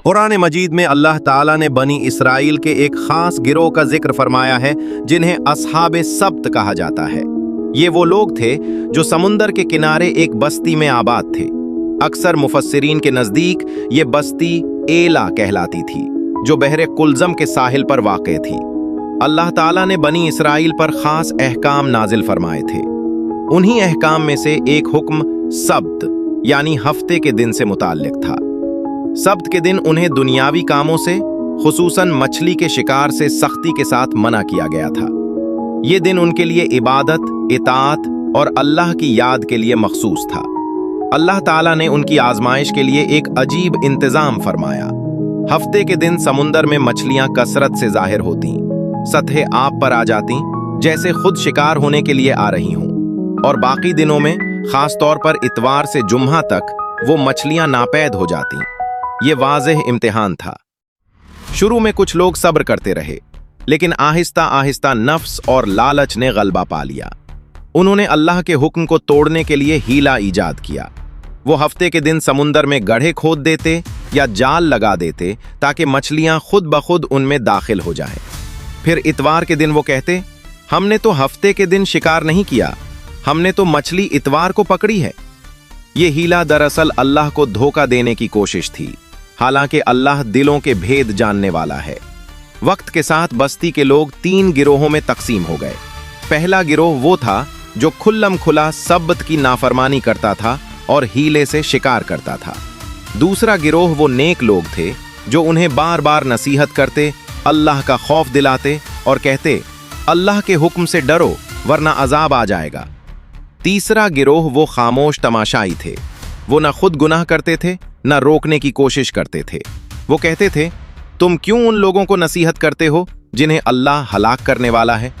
कुरान मजीद में अल्लाह ताला ने बनी इसराइल के एक खास गिरोह का जिक्र फरमाया है जिन्हें अस्हाबे सब्त कहा जाता है। ये वो लोग थे जो समुंदर के किनारे एक बस्ती में आबाद थे। अक्सर मुफस्सिरीन के नजदीक ये बस्ती एला कहलाती थी जो बहरे कुलजम के साहिल पर वाक़े थी। अल्लाह ताला ने बनी इसराइल पर खास अहकाम नाजिल फरमाए थे। उन्हीं अहकाम में से एक हुक्म सब्त यानी हफ्ते के दिन से मुताल्लिक था। सब्त के दिन उन्हें दुनियावी कामों से, खुसूसन मछली के शिकार से सख्ती के साथ मना किया गया था। ये दिन उनके लिए इबादत, इताअत और अल्लाह की याद के लिए मखसूस था। अल्लाह ताला ने उनकी आजमाइश के लिए एक अजीब इंतजाम फरमाया। हफ्ते के दिन समुंदर में मछलियां कसरत से जाहिर होती, सतह आब पर आ जाती जैसे खुद शिकार होने के लिए आ रही हों, और बाकी दिनों में खास तौर पर इतवार से जुम्मा तक वो मछलियां नापैद हो जाती। ये वाज़ेह इम्तिहान था। शुरू में कुछ लोग सब्र करते रहे, लेकिन आहिस्ता आहिस्ता नफ्स और लालच ने गलबा पा लिया। उन्होंने अल्लाह के हुक्म को तोड़ने के लिए हीला ईजाद किया। वो हफ्ते के दिन समुंदर में गड्ढे खोद देते या जाल लगा देते ताकि मछलियां खुद ब खुद उनमें दाखिल हो जाएं। फिर इतवार के दिन वो कहते, हमने तो हफ्ते के दिन शिकार नहीं किया, हमने तो मछली इतवार को पकड़ी है। ये हीला दरअसल अल्लाह को धोखा देने की कोशिश थी, हालांकि अल्लाह दिलों के भेद जानने वाला है। वक्त के साथ बस्ती के लोग 3 गिरोहों में तकसीम हो गए। पहला गिरोह वो था जो खुल्लम खुला सब्त की नाफरमानी करता था और हीले से शिकार करता था। दूसरा गिरोह वो नेक लोग थे जो उन्हें बार बार नसीहत करते, अल्लाह का खौफ दिलाते और कहते, अल्लाह के हुक्म से डरो वरना अजाब आ जाएगा। तीसरा गिरोह वो खामोश तमाशाई थे। वो न खुद गुनाह करते थे न रोकने की कोशिश करते थे। वो कहते थे, तुम क्यों उन लोगों को नसीहत करते हो जिन्हें अल्लाह हलाक करने वाला है।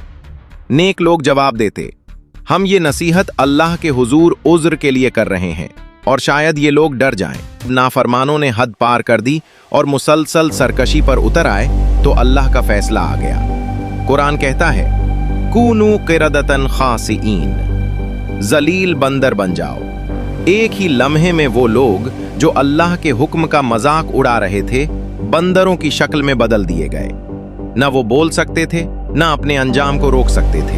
नेक लोग जवाब देते, हम ये नसीहत अल्लाह के हुजूर उज़्र के लिए कर रहे हैं और शायद ये लोग डर जाएं। नाफरमानों ने हद पार कर दी और मुसलसल सरकशी पर उतर आए तो अल्लाह का फैसला आ गया। कुरान कहता है, कूनू क़िरदतन खासिईन, जलील बंदर बन जाओ। एक ही लम्हे में वो लोग जो अल्लाह के हुक्म का मजाक उड़ा रहे थे बंदरों की शक्ल में बदल दिए गए। न वो बोल सकते थे न अपने अंजाम को रोक सकते थे।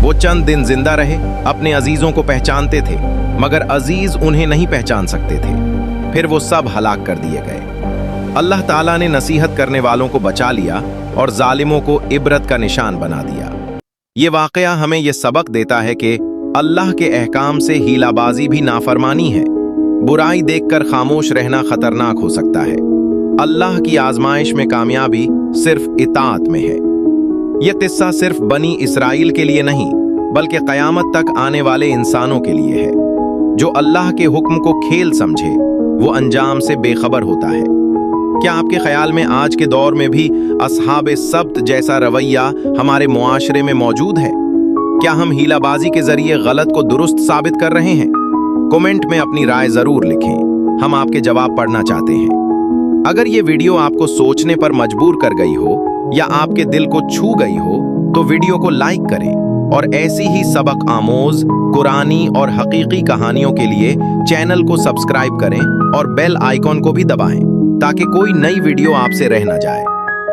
वो चंद दिन जिंदा रहे, अपने अजीजों को पहचानते थे मगर अजीज उन्हें नहीं पहचान सकते थे। फिर वो सब हलाक कर दिए गए। अल्लाह ताला ने नसीहत करने वालों को बचा लिया और जालिमों को इबरत का निशान बना दिया। ये वाकया हमें ये सबक देता है कि अल्लाह के अहकाम से हीलाबाजी भी नाफरमानी है। बुराई देखकर खामोश रहना खतरनाक हो सकता है। अल्लाह की आजमाइश में कामयाबी सिर्फ इताअत में है। यह किस्सा सिर्फ बनी इसराइल के लिए नहीं बल्कि क़यामत तक आने वाले इंसानों के लिए है। जो अल्लाह के हुक्म को खेल समझे वो अंजाम से बेखबर होता है। क्या आपके ख्याल में आज के दौर में भी अस्हाबे सब्त जैसा रवैया हमारे मुआशरे में मौजूद है? क्या हम हीलाबाजी के जरिए गलत को दुरुस्त साबित कर रहे हैं? कमेंट में अपनी राय जरूर लिखें, हम आपके जवाब पढ़ना चाहते हैं। अगर ये वीडियो आपको सोचने पर मजबूर कर गई हो या आपके दिल को छू गई हो तो वीडियो को लाइक करें और ऐसी ही सबक आमोज कुरानी और हकीकी कहानियों के लिए चैनल को सब्सक्राइब करें और बेल आइकॉन को भी दबाएं ताकि कोई नई वीडियो आपसे रह न जाए।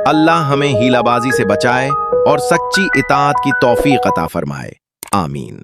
अल्लाह हमें हीलाबाजी से बचाए और सच्ची इताअत की तौफीक अता फरमाए। आमीन।